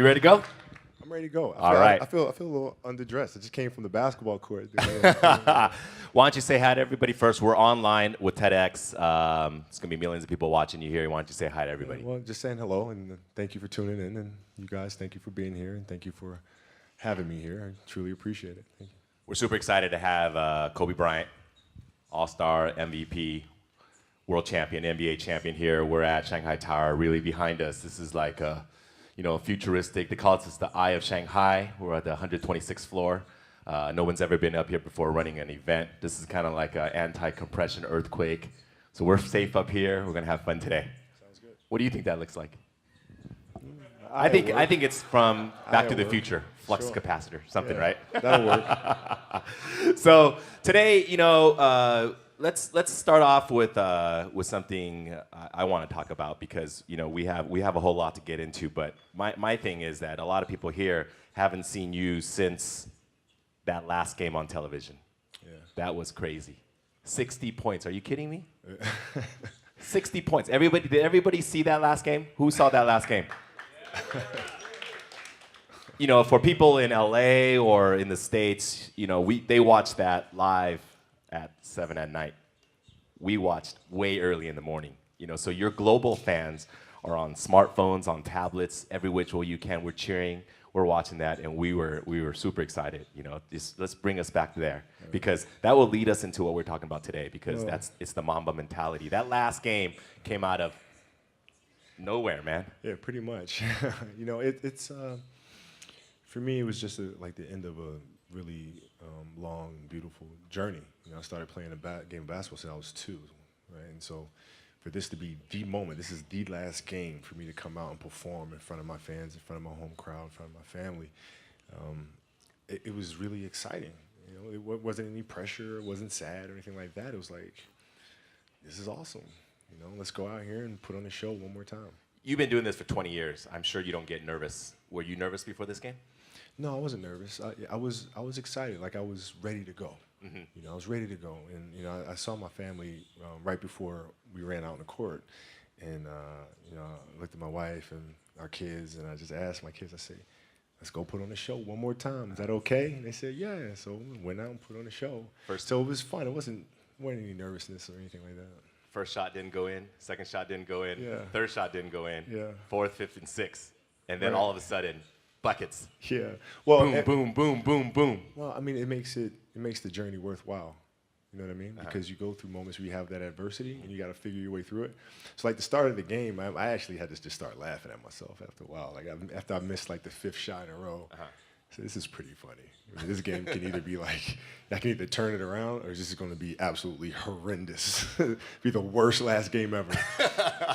ready to go? I'm ready to go. All right. I feel a little underdressed. I just came from the basketball court. Why don't you say hi to everybody first? We're online with TEDx. It's going to be millions of people watching you here. Why don't you say hi to everybody? Well, just saying hello, and thank you for tuning in. And you guys, thank you for being here, and thank you for having me here. I truly appreciate it. Thank you. We're super excited to have Kobe Bryant, All-Star, MVP, World Champion, NBA Champion here. We're at Shanghai Tower, really behind us. This is like a, futuristic. They call this the Eye of Shanghai. We're at the 126th floor. No one's ever been up here before running an event. This is kind of like an anti-compression earthquake. So we're safe up here. We're gonna have fun today. Sounds good. What do you think that looks like? I think it's from Back to the Future, flux capacitor, something, right? That'll work. So today, let's start off with something I want to talk about because we have a whole lot to get into. But my thing is that a lot of people here haven't seen you since that last game on television. Yeah. That was crazy. 60 points. Are you kidding me? 60 points. Did everybody see that last game? Who saw that last game? For people in LA or in the States, they watch that live at 7 at night. We watched way early in the morning. So your global fans are on smartphones, on tablets, every which way you can. We're cheering, we're watching that, and we were super excited. Let's bring us back there because that will lead us into what we're talking about today because it's the Mamba mentality. That last game came out of nowhere, man. Yeah, pretty much. It's for me, it was just like the end of a really long, beautiful journey. I started playing a game of basketball since I was 2, right? And so for this to be the moment, this is the last game for me to come out and perform in front of my fans, in front of my home crowd, in front of my family. It was really exciting. It wasn't any pressure, it wasn't sad or anything like that. It was like, this is awesome. Let's go out here and put on a show one more time. You've been doing this for 20 years. I'm sure you don't get nervous. Were you nervous before this game? No, I wasn't nervous. I was excited. Like I was ready to go. Mm-hmm. I was ready to go. And I saw my family right before we ran out in the court, and I looked at my wife and our kids, and I just asked my kids. I said, "Let's go put on a show one more time. Is that okay?" And they said, "Yeah." So we went out and put on a show. So it was fun. It wasn't any nervousness or anything like that. First shot didn't go in. Second shot didn't go in. Yeah. Third shot didn't go in. Yeah. Fourth, fifth, and sixth. And then all of a sudden, buckets. Yeah. Well, boom, boom, boom, boom, boom. Well, I mean, it makes the journey worthwhile. You know what I mean? Because you go through moments where you have that adversity and you got to figure your way through it. So like the start of the game, I actually had to just start laughing at myself after a while. Like after I missed like the 5th shot in a row. So this is pretty funny. I mean, this game can either be like, I can either turn it around or this is going to be absolutely horrendous. Be the worst last game ever.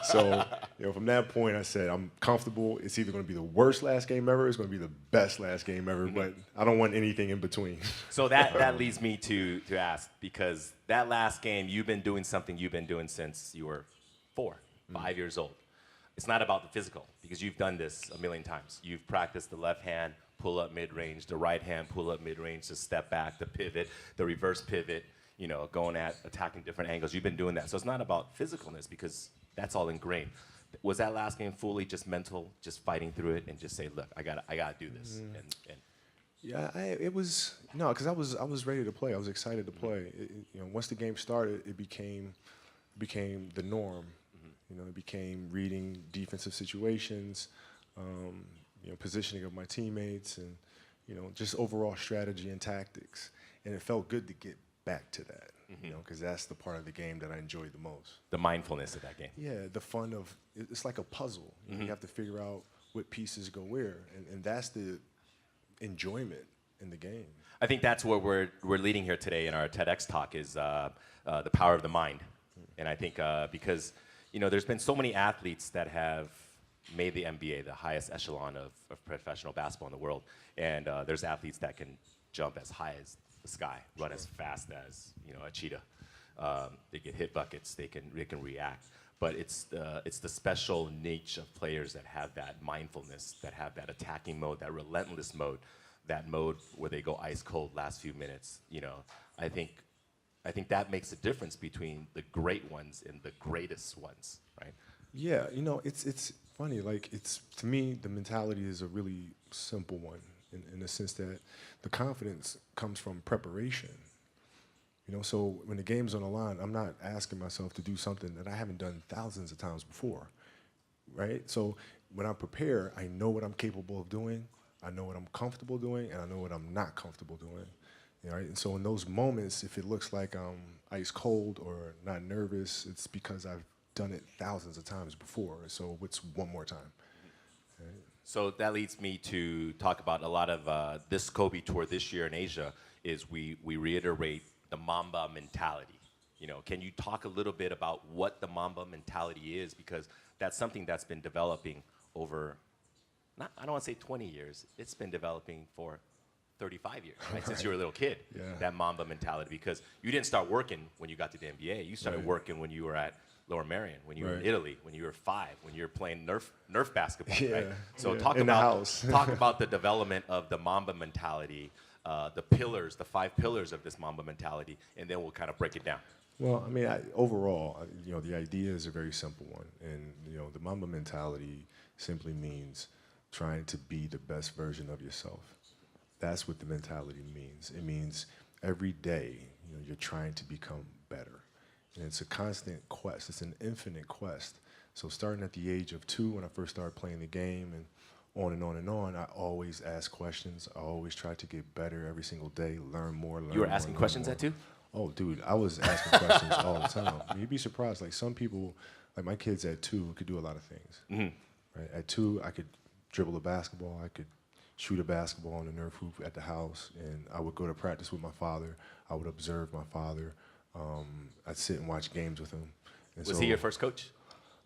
So, from that point, I said, I'm comfortable. It's either going to be the worst last game ever, or it's going to be the best last game ever, but I don't want anything in between. So that leads me to ask, because that last game, you've been doing something you've been doing since you were 4, 5 years old. It's not about the physical, because you've done this a million times. You've practiced the left hand, pull up mid-range, the right hand, pull up mid-range, the step back, the pivot, the reverse pivot, going at attacking different angles. You've been doing that. So it's not about physicalness because that's all ingrained. Was that last game fully just mental, just fighting through it and just say, look, I gotta do this? Yeah, it was, because I was ready to play. I was excited to play. Once the game started, it became the norm. It became reading defensive situations, positioning of my teammates, and just overall strategy and tactics. And it felt good to get back to that, because that's the part of the game that I enjoyed the most. The mindfulness of that game. Yeah, the fun of it's like a puzzle. You have to figure out what pieces go where, and that's the enjoyment in the game. I think that's where we're leading here today in our TEDx talk is the power of the mind. And I think because there's been so many athletes that have made the NBA, the highest echelon of professional basketball in the world. And there's athletes that can jump as high as the sky, run as fast as a cheetah. They get hit buckets, they can react. But it's the special niche of players that have that mindfulness, that have that attacking mode, that relentless mode, that mode where they go ice cold last few minutes. I think that makes a difference between the great ones and the greatest ones, right? Yeah, it's funny. Like it's to me, the mentality is a really simple one in the sense that the confidence comes from preparation. You know, so when the game's on the line, I'm not asking myself to do something that I haven't done thousands of times before, right? So when I prepare, I know what I'm capable of doing, I know what I'm comfortable doing, and I know what I'm not comfortable doing. You know, right? And so in those moments, if it looks like I'm ice cold or not nervous, it's because I've done it thousands of times before. So what's one more time? Right? So that leads me to talk about a lot of this Kobe tour this year in Asia is we reiterate the Mamba mentality. You know, can you talk a little bit about what the Mamba mentality is? Because that's something that's been developing over, I don't want to say 20 years, it's been developing for 35 years, right? Since you were a little kid, that Mamba mentality. Because you didn't start working when you got to the NBA. You started working when you were at Lower Merion, when you were in Italy, when you were 5, when you were playing Nerf basketball, right? So talk about the development of the Mamba mentality, the pillars, the 5 pillars of this Mamba mentality, and then we'll kind of break it down. Well, I mean, overall, you know, the idea is a very simple one, and you know, the Mamba mentality simply means trying to be the best version of yourself. That's what the mentality means. It means every day, you know, you're trying to become better. And it's a constant quest. It's an infinite quest. So starting at the age of 2, when I first started playing the game, and on and on and on, I always ask questions. I always try to get better every single day, learn more, learn more. You were asking questions at 2? Oh, dude, I was asking questions all the time. I mean, you'd be surprised. Like some people, like my kids at 2 could do a lot of things. Right? At 2, I could dribble a basketball. I could shoot a basketball on the Nerf hoop at the house, and I would go to practice with my father. I would observe my father. I'd sit and watch games with him. And Was he your first coach?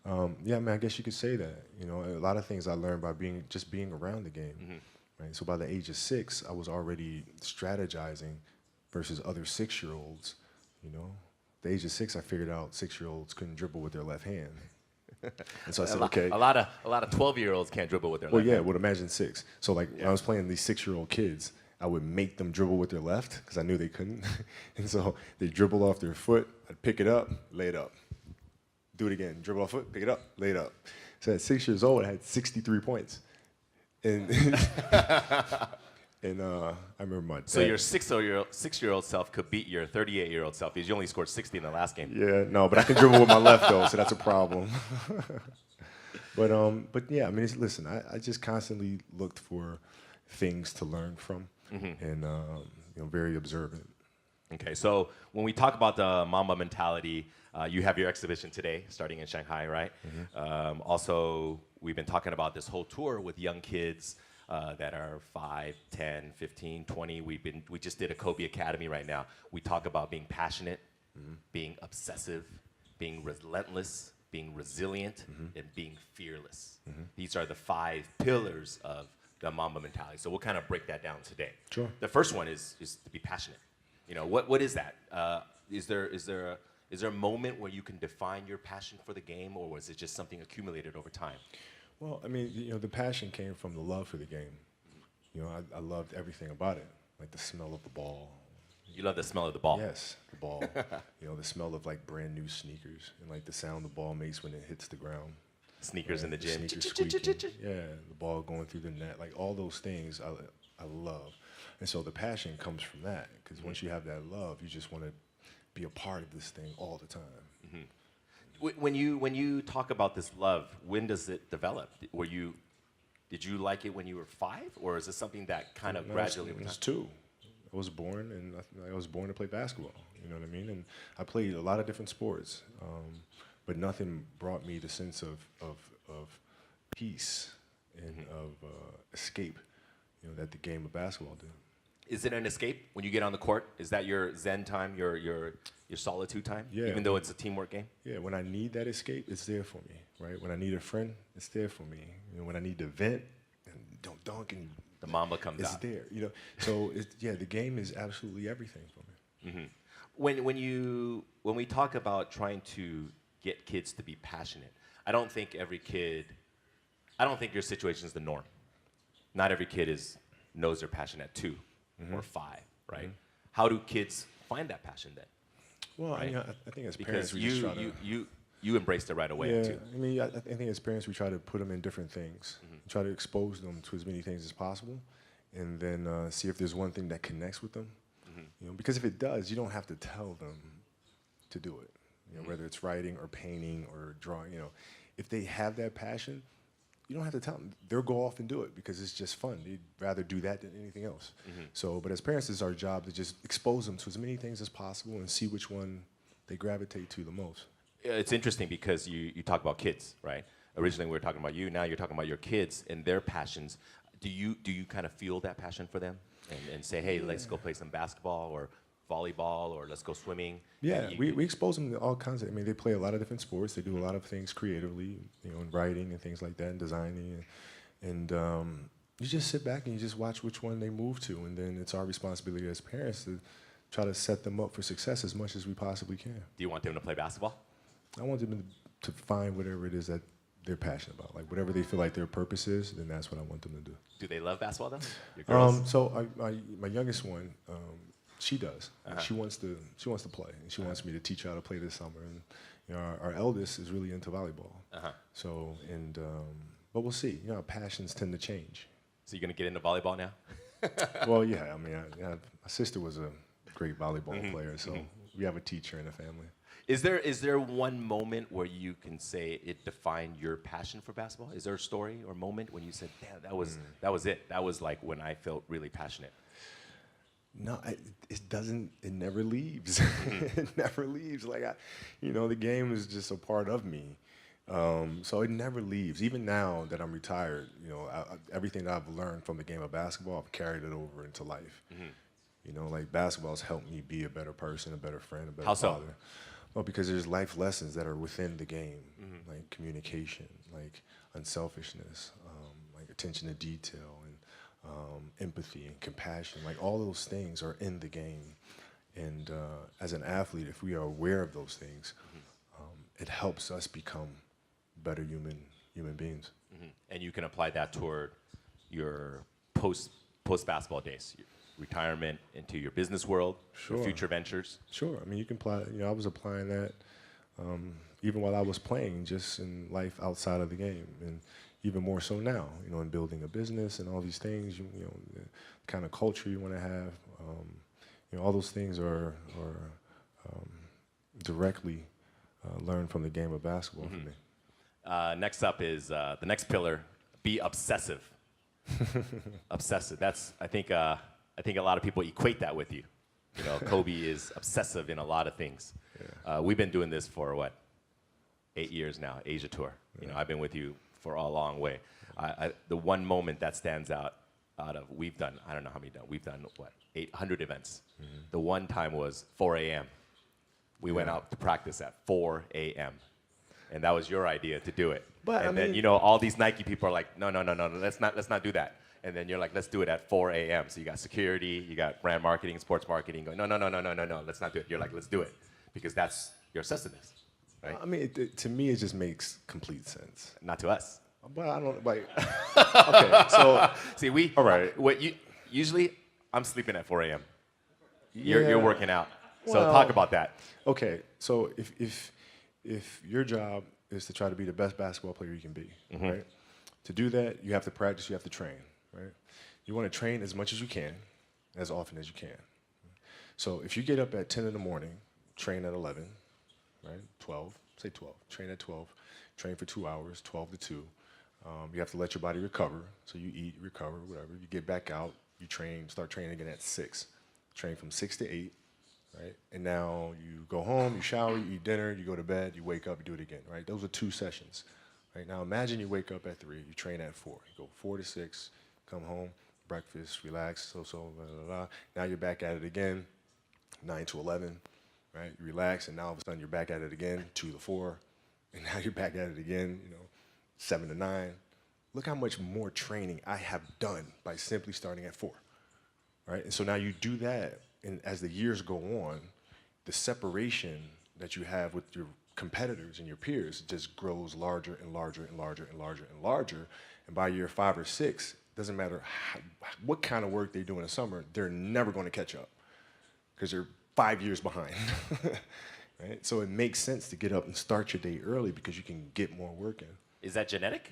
Yeah, man, I guess you could say that. You know, a lot of things I learned by being around the game. Right? So by the age of 6, I was already strategizing versus other 6-year-olds. You know, at the age of 6, I figured out 6-year-olds couldn't dribble with their left hand. And so I said, okay. A lot of 12-year-olds can't dribble with their left Well, yeah, hand. well, imagine 6. So like when I was playing these 6-year-old kids, I would make them dribble with their left because I knew they couldn't. And so they dribble off their foot. I'd pick it up, lay it up. Do it again. Dribble off foot, pick it up, lay it up. So at 6 years old, I had 63 points. And and I remember my dad. So your 6-year-old self could beat your 38-year-old self because you only scored 60 in the last game. Yeah, no, but I can dribble with my left though, so that's a problem. But yeah, I mean, listen, I just constantly looked for things to learn from, and you know, very observant. Okay, so when we talk about the Mamba mentality, you have your exhibition today, starting in Shanghai, right? Also, we've been talking about this whole tour with young kids that are 5, 10, 15, 20. We just did a Kobe Academy right now. We talk about being passionate, being obsessive, being relentless, being resilient, and being fearless. These are the 5 pillars of the Mamba mentality. So we'll kind of break that down today. Sure. The first one is to be passionate. You know, what is that? Is there a moment where you can define your passion for the game, or was it just something accumulated over time? Well, I mean, you know, the passion came from the love for the game. You know, I loved everything about it, like the smell of the ball. You love the smell of the ball. Yes, the ball. You know, the smell of like brand new sneakers and like the sound the ball makes when it hits the ground. Sneakers in the gym. Sneakers squeaking. Yeah, the ball going through the net. Like all those things I love. And so the passion comes from that, because once you have that love, you just want to be a part of this thing all the time. When you talk about this love, when does it develop? Did you like it when you were 5, or is this something that kind of gradually? I was 2. I was born, and I was born to play basketball. You know what I mean? And I played a lot of different sports, but nothing brought me the sense of peace and of escape, you know, that the game of basketball did. Is it an escape when you get on the court? Is that your zen time, your solitude time? Yeah. Even though it's a teamwork game? Yeah, when I need that escape, it's there for me, right? When I need a friend, it's there for me. You know, when I need to vent and don't dunk and the Mamba comes it's out. there, you know. So the game is absolutely everything for me. When we talk about trying to get kids to be passionate, I don't think your situation is the norm. Not every kid knows their passion at 2 or 5, right? How do kids find that passion then? Well, right? I think as because parents, we just try to. you embraced it right away Yeah, too. I mean, I think as parents, we try to put them in different things, try to expose them to as many things as possible, and then see if there's one thing that connects with them. You know, because if it does, you don't have to tell them to do it. You know, whether it's writing or painting or drawing. You know, if they have that passion, you don't have to tell them. They'll go off and do it because it's just fun. They'd rather do that than anything else. So, but as parents, it's our job to just expose them to as many things as possible and see which one they gravitate to the most. It's interesting because you talk about kids, right? Originally we were talking about you. Now you're talking about your kids and their passions. Do you kind of feel that passion for them and say, hey, let's go play some basketball or volleyball or let's go swimming? Yeah, we expose them to all kinds of. I mean, they play a lot of different sports. They do a lot of things creatively, you know, in writing and things like that, and designing, and you just sit back and you just watch which one they move to, and then it's our responsibility as parents to try to set them up for success as much as we possibly can. Do you want them to play basketball? I want them to find whatever it is that they're passionate about, like whatever they feel like their purpose is. Then that's what I want them to do. Do they love basketball though? Your girls? So my youngest one. She does. She wants to play, and she wants me to teach her how to play this summer. And you know, our eldest is really into volleyball. So but we'll see. You know, passions tend to change. So you're gonna get into volleyball now? Well, yeah. I mean, my sister was a great volleyball player, so we have a teacher in the family. Is there one moment where you can say it defined your passion for basketball? Is there a story or moment when you said, "Damn, that was it. That was like when I felt really passionate"? No, it doesn't. It never leaves. It never leaves. Like the game is just a part of me. So it never leaves. Even now that I'm retired, you know, everything that I've learned from the game of basketball, I've carried it over into life. You know, like basketball has helped me be a better person, a better friend, a better father. Well, because there's life lessons that are within the game, like communication, like unselfishness, like attention to detail, and empathy and compassion. Like all those things are in the game. And as an athlete, if we are aware of those things, it helps us become better human beings. And you can apply that toward your post basketball days, your retirement, into your business world, your future ventures. Sure. I mean, you can apply. You know, I was applying that even while I was playing, just in life outside of the game, and even more so now. You know, in building a business and all these things. You know, the kind of culture you want to have. You know, all those things are directly learned from the game of basketball for me. Next up is the next pillar: be obsessive. Obsessive. That's I think a lot of people equate that with you. You know, Kobe is obsessive in a lot of things. Yeah. We've been doing this for what, 8 years now, Asia tour. Yeah. You know, I've been with you for a long way. The one moment that stands out of we've done, I don't know how many done. We've done what, 800 events. The one time was 4 a.m. We went out to practice at 4 a.m. And that was your idea to do it. But and then, you know, all these Nike people are like, no, let's not do that. And then you're like, let's do it at 4 a.m. So you got security, you got brand marketing, sports marketing going, no, let's not do it. You're like, let's do it. Because that's your obsessiveness, right? I mean, to me, it just makes complete sense. Not to us. But I don't, like, okay, so. See, all right. Usually, I'm sleeping at 4 a.m. Yeah. You're working out. So talk about that. Okay, so if your job is to try to be the best basketball player you can be, right? To do that, you have to practice, you have to train, right? You want to train as much as you can, as often as you can. So if you get up at 10 in the morning, train at 11, right? 12, say 12, train at 12, train for 2 hours, 12 to 2. You have to let your body recover. So you eat, recover, whatever. You get back out, you train, start training again at 6. Train from 6 to 8, right? And now you go home, you shower, you eat dinner, you go to bed, you wake up, you do it again, right? Those are 2 sessions. Right, now imagine you wake up at 3, you train at 4. You go 4 to 6, come home, breakfast, relax, blah, blah, blah. Now you're back at it again, 9 to 11, right? You relax, and now all of a sudden you're back at it again, 2 to 4, and now you're back at it again, 7 to 9. Look how much more training I have done by simply starting at 4, right? And so now you do that, and as the years go on, the separation that you have with your competitors and your peers just grows larger and larger and larger and larger and larger. And by year 5 or 6, doesn't matter what kind of work they do in the summer, they're never going to catch up because they're 5 years behind. right? So it makes sense to get up and start your day early because you can get more work in. Is that genetic?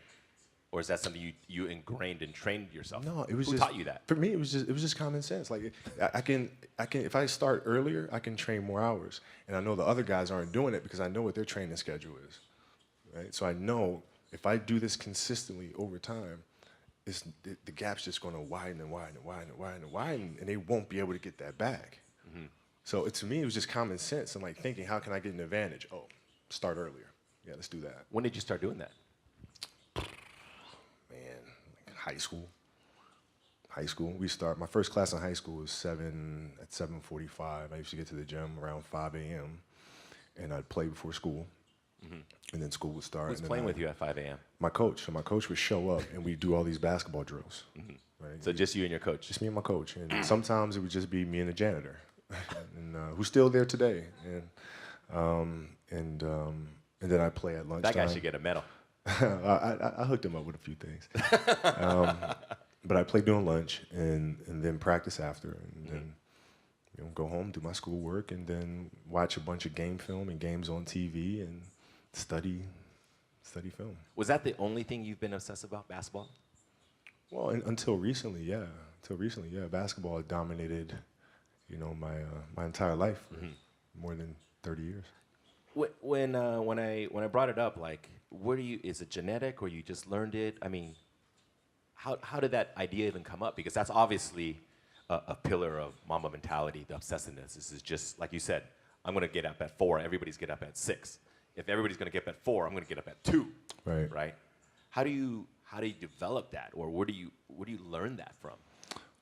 Or is that something you ingrained and trained yourself? No, it was Who just, taught you that? For me, it was just common sense. Like I can if I start earlier, I can train more hours, and I know the other guys aren't doing it because I know what their training schedule is, right? So I know if I do this consistently over time, the gap's just going to widen and widen and widen and widen and widen, and they won't be able to get that back. Mm-hmm. So to me, it was just common sense and like thinking, how can I get an advantage? Oh, start earlier. Yeah, let's do that. When did you start doing that? Man, like high school. High school. My first class in high school was 7:45. I used to get to the gym around 5 a.m. and I'd play before school. Mm-hmm. And then school would start. Who's playing with you at 5 a.m.? My coach. So my coach would show up and we'd do all these basketball drills. Mm-hmm. Right? So just you and your coach? Just me and my coach. And sometimes it would just be me and the janitor, and who's still there today. And then I'd play at lunchtime. That guy should get a medal. I hooked him up with a few things. But I played during lunch and then practice after, and then go home, do my schoolwork, and then watch a bunch of game film and games on TV and study film. Was that the only thing you've been obsessed about, basketball? Well, until recently, yeah. Basketball had dominated, my entire life for more than 30 years. When I brought it up, like, is it genetic or you just learned it? I mean, how did that idea even come up? Because that's obviously a pillar of Mamba mentality, the obsessiveness. This is just, like you said, I'm going to get up at 4, everybody's get up at 6. If everybody's going to get up at 4, I'm going to get up at 2. Right. Right? How do you develop that, or where do you learn that from?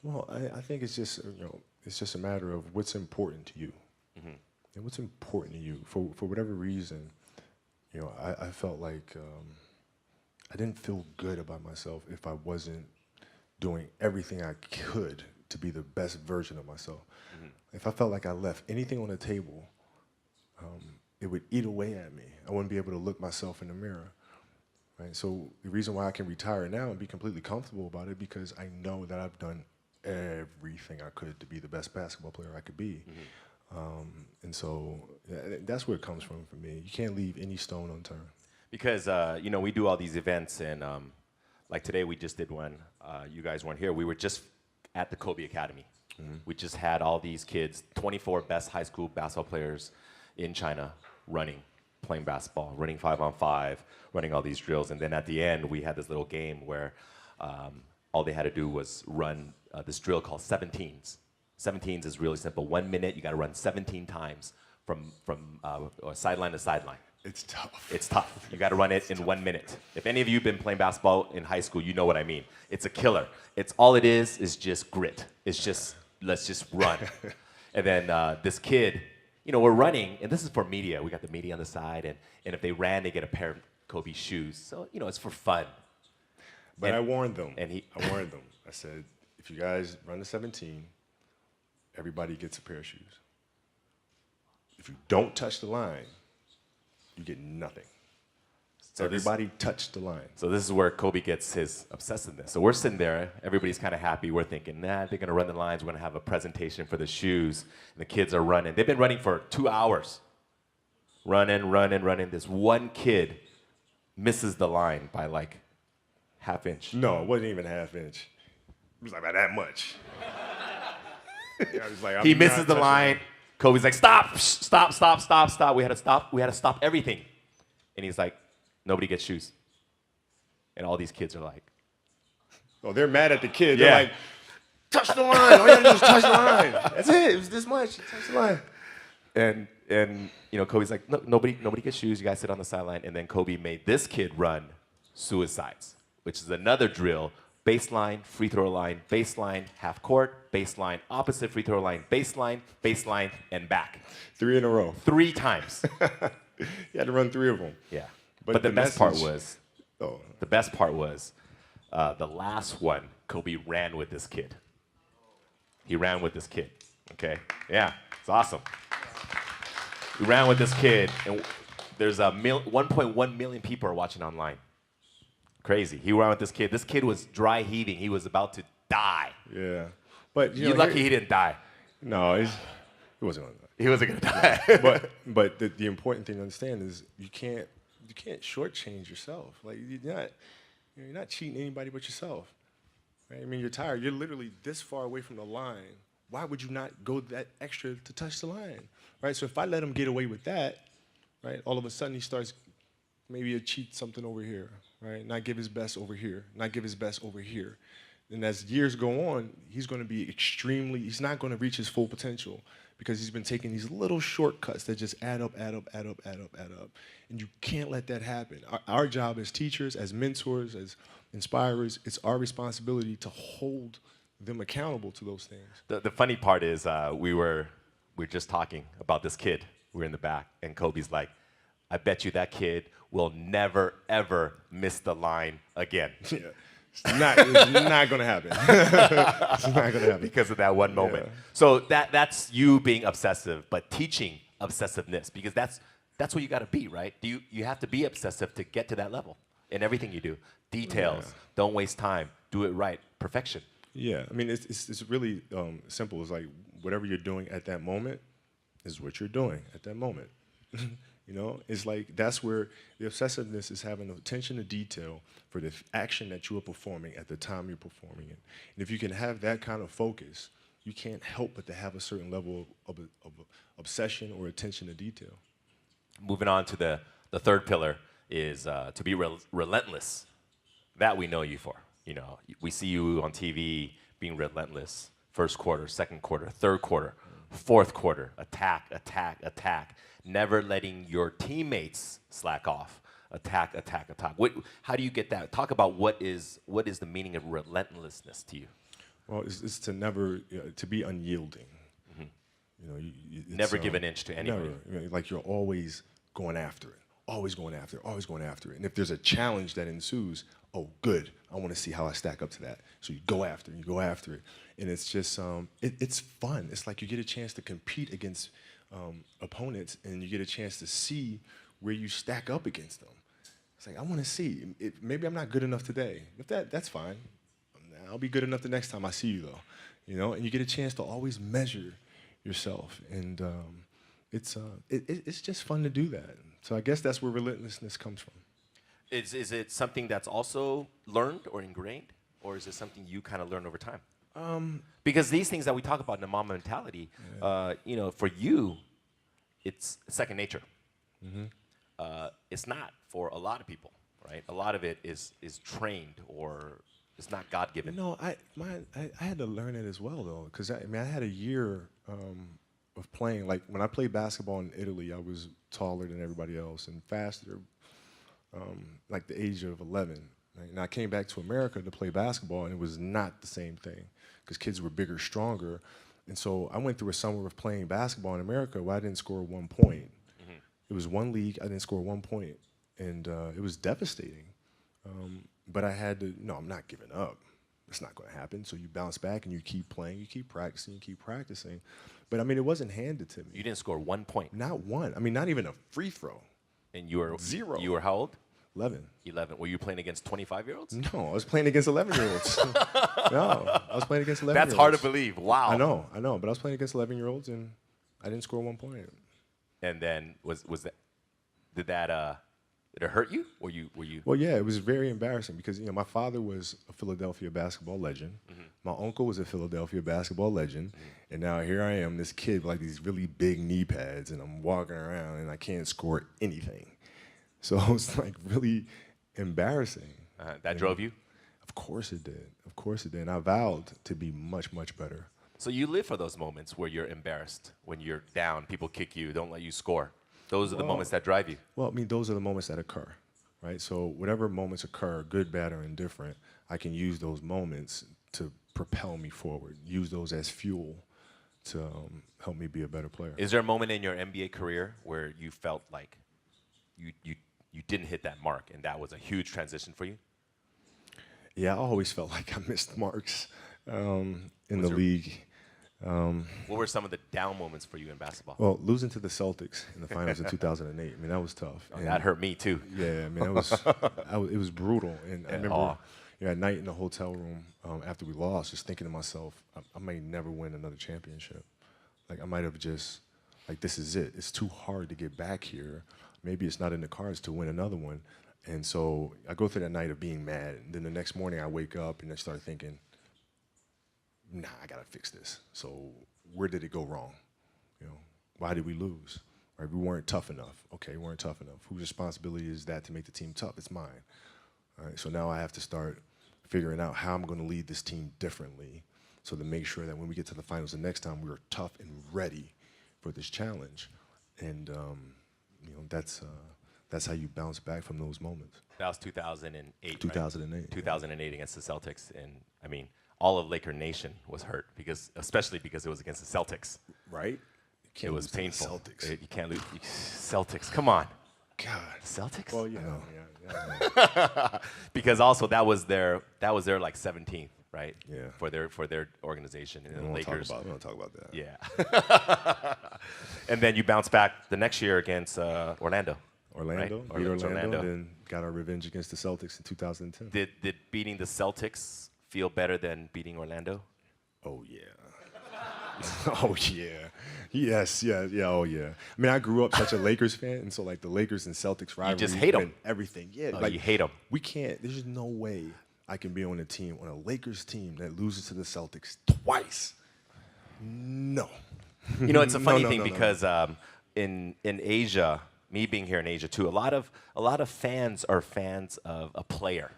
Well, I think it's just a matter of what's important to you. Mm-hmm. And what's important to you. For whatever reason, I felt like I didn't feel good about myself if I wasn't doing everything I could to be the best version of myself. Mm-hmm. If I felt like I left anything on the table, it would eat away at me. I wouldn't be able to look myself in the mirror. Right? So the reason why I can retire now and be completely comfortable about it, because I know that I've done everything I could to be the best basketball player I could be. Mm-hmm. And so that's where it comes from for me. You can't leave any stone unturned. Because, we do all these events, and like today we just did one. You guys weren't here. We were just at the Kobe Academy. Mm-hmm. We just had all these kids, 24 best high school basketball players in China playing basketball, running 5-on-5, running all these drills. And then at the end, we had this little game where all they had to do was run this drill called 17s. 17s is really simple. 1 minute, you got to run 17 times from sideline to sideline. It's tough. It's tough. You got to run it in 1 minute. If any of you have been playing basketball in high school, you know what I mean. It's a killer. All it is just grit. It's just, let's just run. And then this kid, we're running, and this is for media. We got the media on the side, and if they ran, they get a pair of Kobe shoes. So, it's for fun. But I warned them. I warned them. I said, if you guys run the 17, everybody gets a pair of shoes. If you don't touch the line, you get nothing. So everybody touched the line. So this is where Kobe gets his obsessiveness. So we're sitting there, everybody's kind of happy. We're thinking, they're going to run the lines. We're going to have a presentation for the shoes. And the kids are running. They've been running for 2 hours. Running. This one kid misses the line by like half inch. No, it wasn't even a half inch. It was like about that much. He misses the line. Kobe's like, stop. We had to stop everything. And he's like, nobody gets shoes. And all these kids are like, oh, they're mad at the kid. Yeah. They're like, touch the line. All you gotta do is touch the line. That's it. It was this much. Touch the line. And Kobe's like, no, nobody gets shoes. You guys sit on the sideline. And then Kobe made this kid run suicides, which is another drill. Baseline, free throw line, baseline, half court, baseline, opposite free throw line, baseline, and back. 3 in a row. 3 times. You had to run 3 of them. Yeah. But the best part was, the last one, Kobe ran with this kid. He ran with this kid, okay? Yeah, it's awesome. He ran with this kid, and there's 1.1 million people are watching online. Crazy. He ran with this kid. This kid was dry heaving. He was about to die. Yeah. But you're lucky he didn't die. No, it wasn't going to die. He wasn't gonna die. But the important thing to understand is you can't shortchange yourself. Like you're not cheating anybody but yourself. Right? I mean, you're tired. You're literally this far away from the line. Why would you not go that extra to touch the line? Right? So if I let him get away with that, right, all of a sudden he starts maybe to cheat something over here, right? Not give his best over here, not give his best over here. And as years go on, he's going to be he's not going to reach his full potential because he's been taking these little shortcuts that just add up. And you can't let that happen. Our job as teachers, as mentors, as inspirers, it's our responsibility to hold them accountable to those things. The funny part is we were just talking about this kid. We were in the back, and Kobe's like, I bet you that kid will never, ever miss the line again. Yeah. It's not going to happen. It's not going to happen. Because of that one moment. Yeah. So that's you being obsessive, but teaching obsessiveness, because that's what you got to be, right? You have to be obsessive to get to that level in everything you do. Details, don't waste time, do it right, perfection. Yeah, I mean, it's really simple. It's like whatever you're doing at that moment is what you're doing at that moment. You know, it's like that's where the obsessiveness is having attention to detail for the action that you are performing at the time you're performing it. And if you can have that kind of focus, you can't help but to have a certain level of obsession or attention to detail. Moving on to the third pillar is to be relentless. That we know you for. You know, we see you on TV being relentless. First quarter, second quarter, third quarter, fourth quarter, attack. Never letting your teammates slack off. Attack. How do you get that? Talk about what is the meaning of relentlessness to you? Well, it's to never to be unyielding. Mm-hmm. You know, never give an inch to anybody. Never, like you're always going after it, always going after it. And if there's a challenge that ensues, oh, good, I want to see how I stack up to that. So you go after it, and it's just it's fun. It's like you get a chance to compete against opponents, and you get a chance to see where you stack up against them. It's like, I want to see. Maybe I'm not good enough today, but that's fine. I'll be good enough the next time I see you, though. You know, and you get a chance to always measure yourself, and it's just fun to do that. So I guess that's where relentlessness comes from. Is it something that's also learned or ingrained, or is it something you kind of learn over time? Because these things that we talk about in the mom mentality, you know, for you, it's second nature. Mm-hmm. It's not for a lot of people, right? A lot of it is trained or it's not God-given. No, I had to learn it as well, though, because I had a year of playing. Like when I played basketball in Italy, I was taller than everybody else and faster, like the age of 11. And I came back to America to play basketball, and it was not the same thing because kids were bigger, stronger. And so I went through a summer of playing basketball in America where I didn't score 1 point. Mm-hmm. It was one league, I didn't score 1 point, and it was devastating. But I had to, no, I'm not giving up. It's not going to happen. So you bounce back and you keep playing, you keep practicing. But I mean, it wasn't handed to me. You didn't score 1 point? Not one. I mean, not even a free throw. And you were 0. You were how old? 11. 11. Were you playing against 25-year-olds? No, I was playing against 11-year-olds. No, I was playing against 11-year-olds. That's hard to believe. Wow. I know. But I was playing against 11-year-olds, and I didn't score 1 point. And then did it hurt you? Were you? Well, yeah, it was very embarrassing because my father was a Philadelphia basketball legend. Mm-hmm. My uncle was a Philadelphia basketball legend, mm-hmm. and now here I am, this kid with like these really big knee pads, and I'm walking around and I can't score anything. So it was like really embarrassing. That drove you? Of course it did. And I vowed to be much, much better. So you live for those moments where you're embarrassed, when you're down, people kick you, don't let you score. Those are the moments that drive you. Well, I mean, those are the moments that occur, right? So whatever moments occur, good, bad, or indifferent, I can use those moments to propel me forward, use those as fuel to help me be a better player. Is there a moment in your NBA career where you felt like you didn't hit that mark and that was a huge transition for you? Yeah, I always felt like I missed marks in the league. What were some of the down moments for you in basketball? Well, losing to the Celtics in the finals of 2008. I mean, that was tough. Oh, that hurt me too. Yeah, I mean, it was brutal. And I remember at night in the hotel room after we lost, just thinking to myself, I may never win another championship. Like I might have just Like, this is it. It's too hard to get back here. Maybe it's not in the cards to win another one. And so I go through that night of being mad. And then the next morning I wake up and I start thinking, nah, I got to fix this. So where did it go wrong? You know, why did we lose? Right? We weren't tough enough. Okay, we weren't tough enough. Whose responsibility is that to make the team tough? It's mine. All right, so now I have to start figuring out how I'm going to lead this team differently so to make sure that when we get to the finals the next time, we're tough and ready for this challenge. And, you know, that's how you bounce back from those moments. That was 2008. 2008. Right? 2008 against the Celtics, and I mean, all of Laker Nation was hurt especially because it was against the Celtics. Right? It was painful. Celtics. You can't lose. Celtics, come on. God. Celtics? Well, you know, yeah. Because also that was their like 17th, right? Yeah. For their organization and We the don't Lakers. we don't talk about that. Yeah. And then you bounce back the next year against Orlando. Orlando, Right? beat Orlando, and then got our revenge against the Celtics in 2010. Did beating the Celtics feel better than beating Orlando? Oh, yeah. Oh, yeah. Yes, yeah, oh, yeah. I mean, I grew up such a Lakers fan, and so, like, the Lakers and Celtics rivalry. just hate 'em. and everything. Yeah, Oh, like, you hate them. we can't, there's no way I can be on a Lakers team that loses to the Celtics twice. No. You know, it's a funny No, thing no. because in Asia, me being here in Asia too, a lot of fans are fans of a player,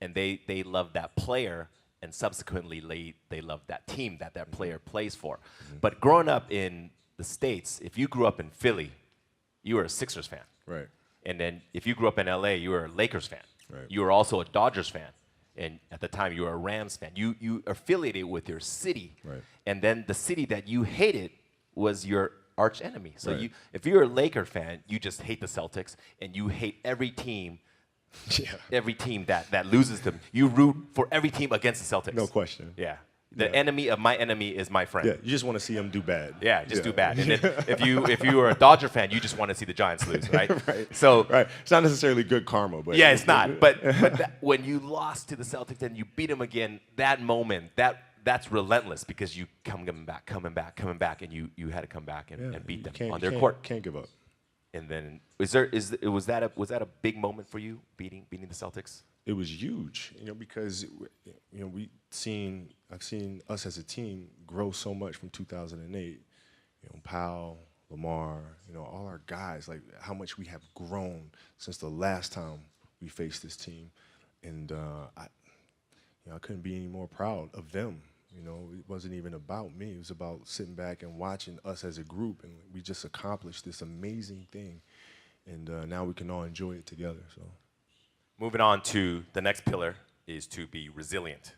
and they love that player, and subsequently they love that team that player plays for. Mm-hmm. But growing up in the States, if you grew up in Philly, you were a Sixers fan, Right. and then if you grew up in LA, you were a Lakers fan. Right. You were also a Dodgers fan. And at the time, you were a Rams fan. You affiliated with your city. Right. And then the city that you hated was your arch enemy. So Right. if you're a Laker fan, you just hate the Celtics, and you hate every team Yeah. that loses them. You root for every team against the Celtics. No question. Yeah. The Yeah. enemy of my enemy is my friend. Yeah, you just want to see them do bad. Yeah, just do bad. And then if you were a Dodger fan, you just want to see the Giants lose, right? Right. So Right. It's not necessarily good karma, but yeah, it's not. But when you lost to the Celtics and you beat them again, that moment, that's relentless because you coming back, and you had to come back and beat them on their court. Can't give up. And then was that a big moment for you beating the Celtics? It was huge, because I've seen us as a team grow so much from 2008. Powell, Lamar, all our guys, like how much we have grown since the last time we faced this team, and I couldn't be any more proud of them. It wasn't even about me. It was about sitting back and watching us as a group, and we just accomplished this amazing thing, and now we can all enjoy it together. So. Moving on to the next pillar is to be resilient.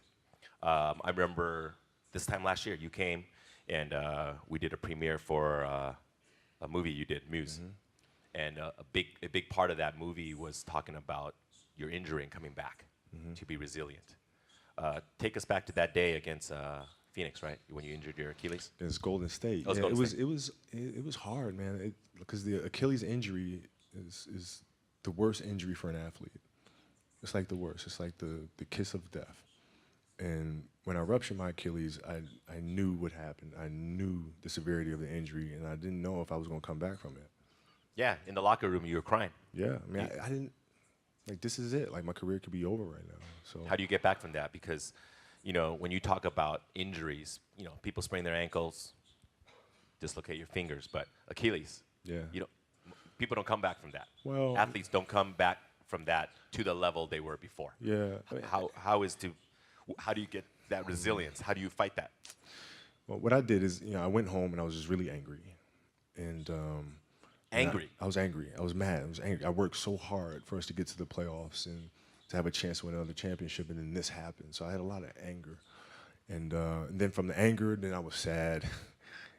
I remember this time last year you came and we did a premiere for a movie you did, Muse. Mm-hmm. And a big part of that movie was talking about your injury and coming back to be resilient. Take us back to that day against Phoenix, right? When you injured your Achilles. It's Golden State. Oh, Yeah, Golden State. it was hard, man. Because the Achilles injury is the worst injury for an athlete. It's like the worst. It's like the kiss of death. And when I ruptured my Achilles, I knew what happened. I knew the severity of the injury, and I didn't know if I was going to come back from it. Yeah, in the locker room, you were crying. Yeah, I mean, I didn't, like, this is it. Like, my career could be over right now. So How do you get back from that? Because, when you talk about injuries, people sprain their ankles, dislocate your fingers, but Achilles, Yeah. People don't come back from that. Well, Athletes don't come back from that to the level they were before. Yeah. I mean, How do you get that resilience? How do you fight that? Well, what I did is, I went home and I was just really angry. And Angry? I was angry. I was mad. I was angry. I worked so hard for us to get to the playoffs and to have a chance to win another championship, and then this happened. So I had a lot of anger. And then from the anger, then I was sad.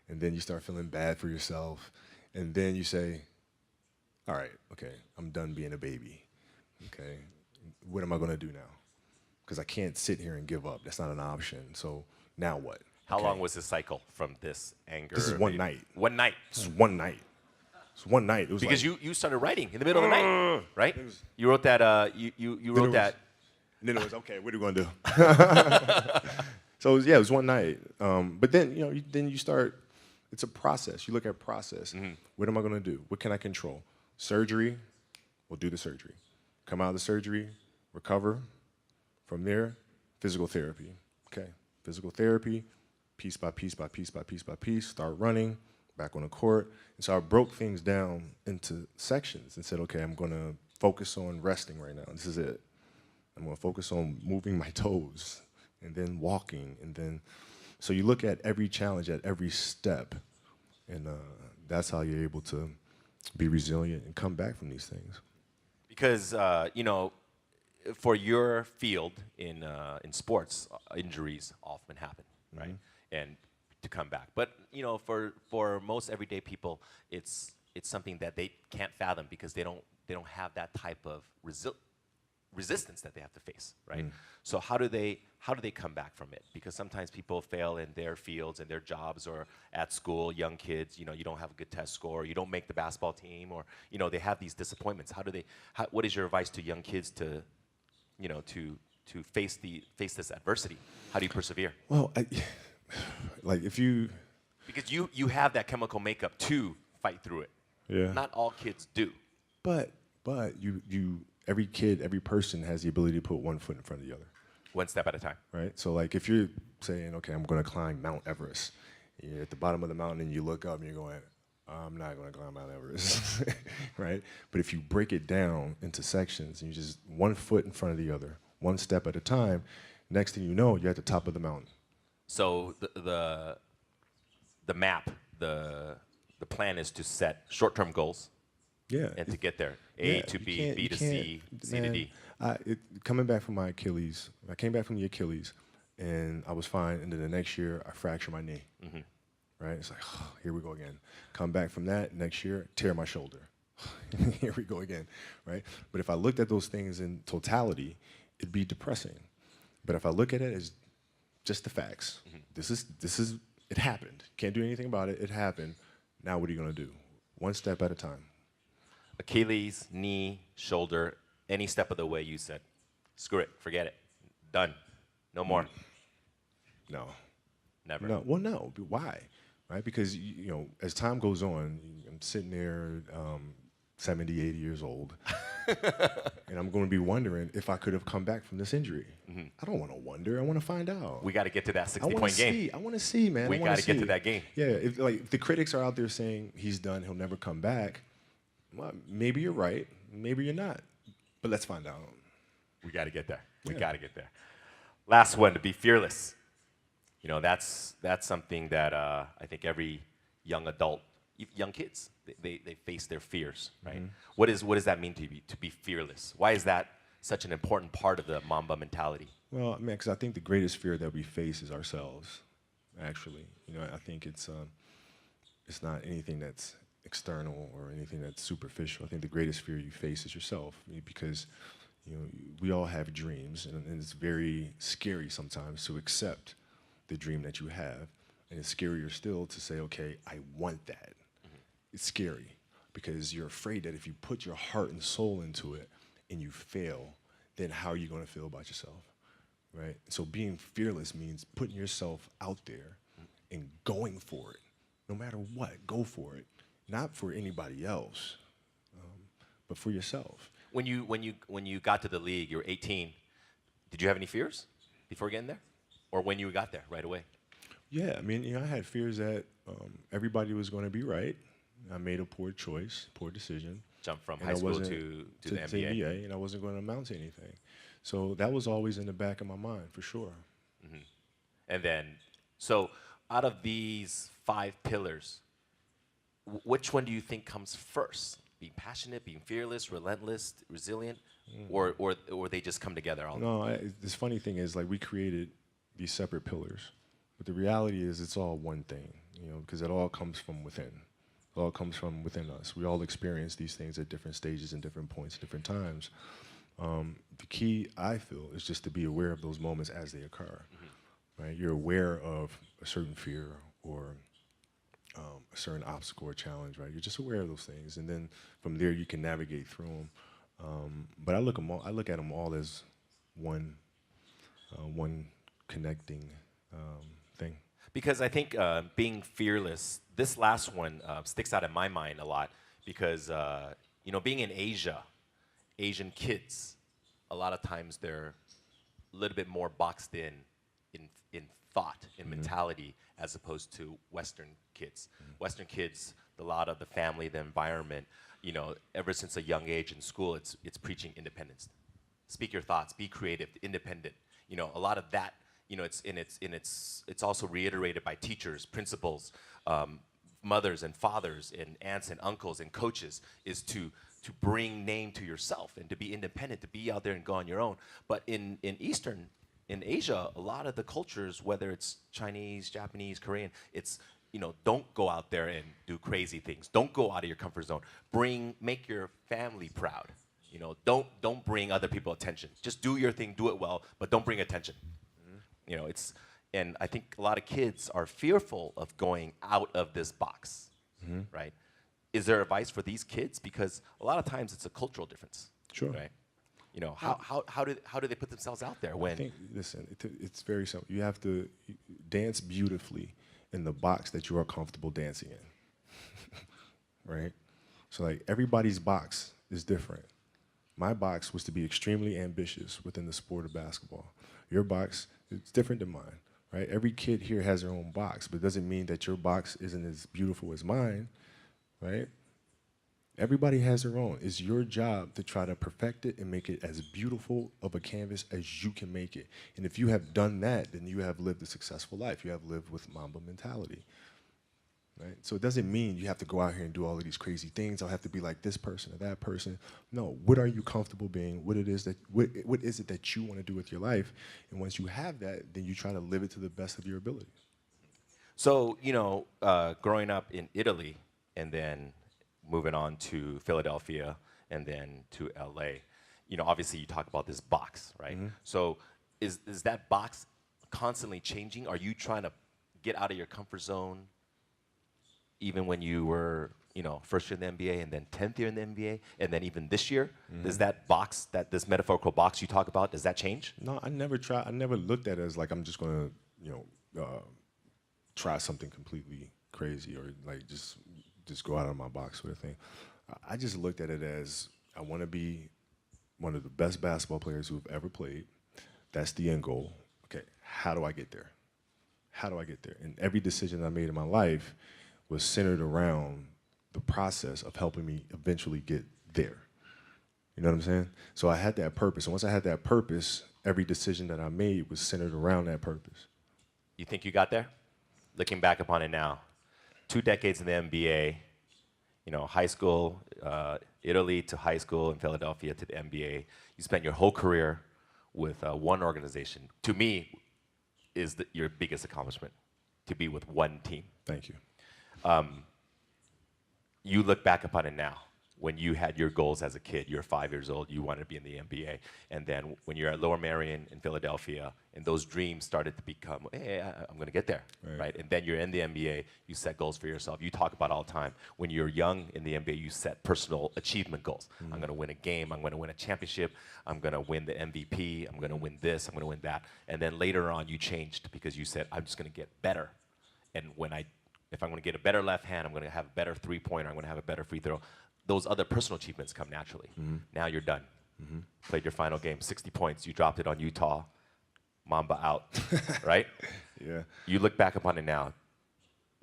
And then you start feeling bad for yourself. And then you say, all right, okay, I'm done being a baby. Okay, what am I going to do now? Because I can't sit here and give up. That's not an option. So now what? How long was this cycle from this anger? This is one night. One night. This is one night. It's one night. It was Because like, you started writing in the middle of the night, right? You wrote that. You wrote that. And then it was, okay, what are we going to do? So, it was one night. But then, then you start It's a process. You look at process. Mm-hmm. What am I going to do? What can I control? Surgery, we'll do the surgery. Come out of the surgery, recover. From there, physical therapy. Okay, physical therapy, piece by piece by piece by piece by piece, start running, back on the court. And so I broke things down into sections and said, okay, I'm going to focus on resting right now. This is it. I'm going to focus on moving my toes and then walking. And then, so you look at every challenge at every step, and that's how you're able to be resilient and come back from these things. Because, for your field in sports, injuries often happen, right? And to come back. But, for most everyday people, it's something that they can't fathom because they don't have that type of resistance that they have to face, right? So how do they come back from it? Because sometimes people fail in their fields and their jobs or at school, young kids, you don't have a good test score, you don't make the basketball team, or they have these disappointments. What is your advice to young kids to face this adversity? How do you persevere? Well, if you... Because you have that chemical makeup to fight through it. Yeah. Not all kids do. But you every kid, every person has the ability to put one foot in front of the other. One step at a time. Right? So like if you're saying, okay, I'm going to climb Mount Everest, you're at the bottom of the mountain and you look up and you're going, I'm not going to climb Mount Everest, right? But if you break it down into sections and you just one foot in front of the other, one step at a time, next thing you know, you're at the top of the mountain. So the map, the plan is to set short-term goals. Yeah. And to get there, A to B, B to C, C to D. Coming back from my Achilles, I came back from the Achilles, and I was fine. And then the next year, I fractured my knee. Right? It's like, oh, here we go again. Come back from that next year, tear my shoulder. Here we go again. Right? But if I looked at those things in totality, it'd be depressing. But if I look at it as just the facts, this is it happened. Can't do anything about it. It happened. Now what are you gonna do? One step at a time. Achilles, knee, shoulder, any step of the way you said, screw it, forget it, done, no more. No. Never. No. Well, no. Why? Right? Because as time goes on, I'm sitting there, 70, 80 years old, and I'm going to be wondering if I could have come back from this injury. I don't want to wonder. I want to find out. We got to get to that 60-point game. I want to see, man. We got to get to that game. Yeah. If the critics are out there saying he's done, he'll never come back. Well, maybe you're right. Maybe you're not. But let's find out. We got to get there. We got to get there. Last one, to be fearless. That's something that I think every young adult, young kids, they face their fears, right? What does that mean to be fearless? Why is that such an important part of the Mamba mentality? Well, man, because I think the greatest fear that we face is ourselves, actually. I think it's not anything that's external or anything that's superficial. I think the greatest fear you face is yourself, because we all have dreams, and it's very scary sometimes to accept the dream that you have, and it's scarier still to say, okay, I want that. It's scary because you're afraid that if you put your heart and soul into it and you fail, then how are you going to feel about yourself, right? So being fearless means putting yourself out there and going for it, no matter what. Go for it. Not for anybody else, but for yourself. When you got to the league, you were 18. Did you have any fears before getting there, or when you got there right away? Yeah, I mean, I had fears that everybody was going to be right. I made a poor choice, poor decision. Jump from high school to the NBA. And I wasn't going to amount to anything. So that was always in the back of my mind, for sure. And then, so out of these 5 pillars, which one do you think comes first? Being passionate, being fearless, relentless, resilient, or they just come together? This funny thing is, we created these separate pillars, but the reality is it's all one thing, because it all comes from within. It all comes from within us. We all experience these things at different stages and different points, different times. The key, I feel, is just to be aware of those moments as they occur. Right? You're aware of a certain fear or a certain obstacle or challenge, right? You're just aware of those things, and then from there you can navigate through them. But I look at them all as one connecting thing. Because I think being fearless, this last one sticks out in my mind a lot because, being in Asia, Asian kids, a lot of times they're a little bit more boxed in thought, in mentality, as opposed to Western kids. Western kids, a lot of the family, the environment, ever since a young age in school, it's preaching independence. Speak your thoughts, be creative, independent. A lot of that, it's also reiterated by teachers, principals, mothers and fathers and aunts and uncles and coaches, is to bring name to yourself and to be independent, to be out there and go on your own. But in Asia, a lot of the cultures, whether it's Chinese, Japanese, Korean, it's, don't go out there and do crazy things. Don't go out of your comfort zone. Make your family proud. Don't bring other people attention. Just do your thing, do it well, but don't bring attention. And I think a lot of kids are fearful of going out of this box, right? Is there advice for these kids? Because a lot of times it's a cultural difference, Sure. right? How do they put themselves out there when? I think, listen, it's very simple. You have to dance beautifully in the box that you are comfortable dancing in, right? So like everybody's box is different. My box was to be extremely ambitious within the sport of basketball. Your box is different than mine, right? Every kid here has their own box, but it doesn't mean that your box isn't as beautiful as mine, right? Everybody has their own. It's your job to try to perfect it and make it as beautiful of a canvas as you can make it. And if you have done that, then you have lived a successful life. You have lived with Mamba mentality, right? So it doesn't mean you have to go out here and do all of these crazy things. I'll have to be like this person or that person. No, what are you comfortable being? What is it that you want to do with your life? And once you have that, then you try to live it to the best of your ability. So, growing up in Italy and then moving on to Philadelphia and then to LA, obviously you talk about this box, right? So is that box constantly changing? Are you trying to get out of your comfort zone even when you were, first year in the NBA and then 10th year in the NBA and then even this year? Does that box, this metaphorical box you talk about, does that change? No, I never looked at it as like I'm just going to, try something completely crazy or like just go out of my box sort of thing. I just looked at it as I want to be one of the best basketball players who have ever played. That's the end goal. Okay, how do I get there? How do I get there? And every decision I made in my life was centered around the process of helping me eventually get there. You know what I'm saying? So I had that purpose. And once I had that purpose, every decision that I made was centered around that purpose. You think you got there? Looking back upon it now, 2 decades in the NBA, high school, Italy to high school in Philadelphia to the NBA. You spent your whole career with one organization. To me, is your biggest accomplishment, to be with one team. Thank you. You look back upon it now. When you had your goals as a kid, you're 5 years old, you wanted to be in the NBA. And then when you're at Lower Merion in Philadelphia, and those dreams started to become, hey, I'm going to get there, right? And then you're in the NBA, you set goals for yourself. You talk about all the time. When you're young in the NBA, you set personal achievement goals. I'm going to win a game. I'm going to win a championship. I'm going to win the MVP. I'm going to win this. I'm going to win that. And then later on, you changed because you said, I'm just going to get better. And if I'm going to get a better left hand, I'm going to have a better three-pointer. I'm going to have a better free throw. Those other personal achievements come naturally. Now you're done. Played your final game, 60 points. You dropped it on Utah. Mamba out, right? Yeah. You look back upon it now.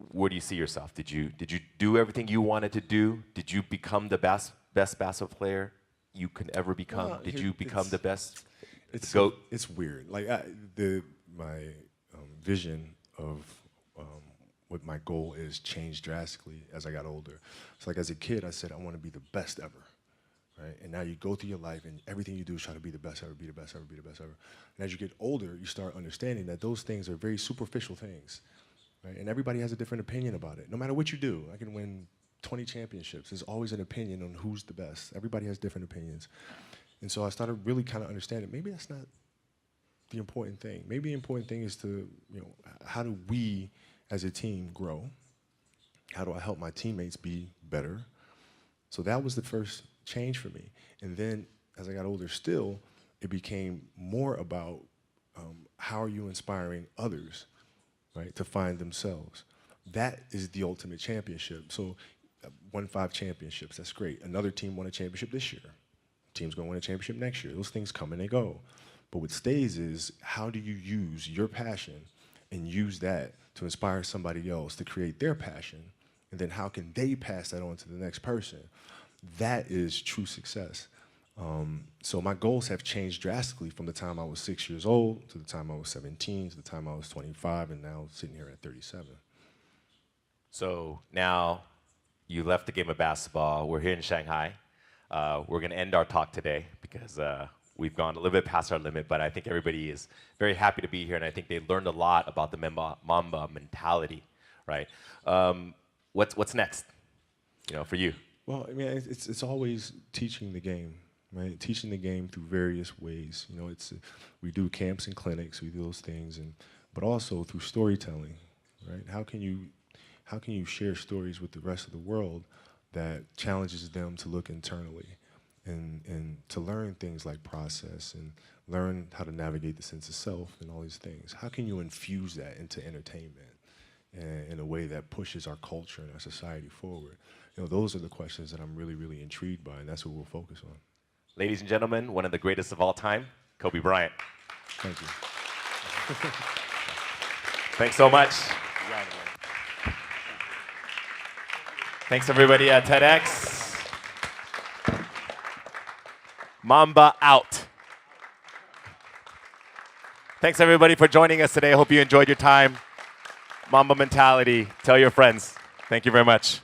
Where do you see yourself? Did you do everything you wanted to do? Did you become the best basketball player you can ever become? Well, Did you become the best? It's GOAT? It's weird. Like my vision of what my goal is changed drastically as I got older. It's like as a kid, I said I want to be the best ever, right? And now you go through your life and everything you do is try to be the best ever, be the best ever, be the best ever. And as you get older, you start understanding that those things are very superficial things, right? And everybody has a different opinion about it. No matter what you do, I can win 20 championships. There's always an opinion on who's the best. Everybody has different opinions. And so I started really kind of understanding maybe that's not the important thing. Maybe the important thing is to, how do we as a team grow? How do I help my teammates be better? So that was the first change for me. And then as I got older still, it became more about how are you inspiring others right? To find themselves. That is the ultimate championship. So, won 5 championships. That's great. Another team won a championship this year. Team's going to win a championship next year. Those things come and they go. But what stays is how do you use your passion and use that to inspire somebody else to create their passion, and then how can they pass that on to the next person? That is true success. So my goals have changed drastically from the time I was 6 years old to the time I was 17 to the time I was 25, and now sitting here at 37. So now you left the game of basketball. We're here in Shanghai. We're going to end our talk today because we've gone a little bit past our limit, but I think everybody is very happy to be here, and I think they learned a lot about the Mamba mentality, right? What's next, for you? Well, I mean, it's always teaching the game, right? Teaching the game through various ways. We do camps and clinics, we do those things, but also through storytelling, right? How can you share stories with the rest of the world that challenges them to look internally and to learn things like process and learn how to navigate the sense of self and all these things? How can you infuse that into entertainment in a way that pushes our culture and our society forward? Those are the questions that I'm really, really intrigued by, and that's what we'll focus on. Ladies and gentlemen, one of the greatest of all time, Kobe Bryant. Thank you. Thanks so much. Thanks, everybody at TEDx. Mamba out. Thanks, everybody, for joining us today. I hope you enjoyed your time. Mamba mentality. Tell your friends. Thank you very much.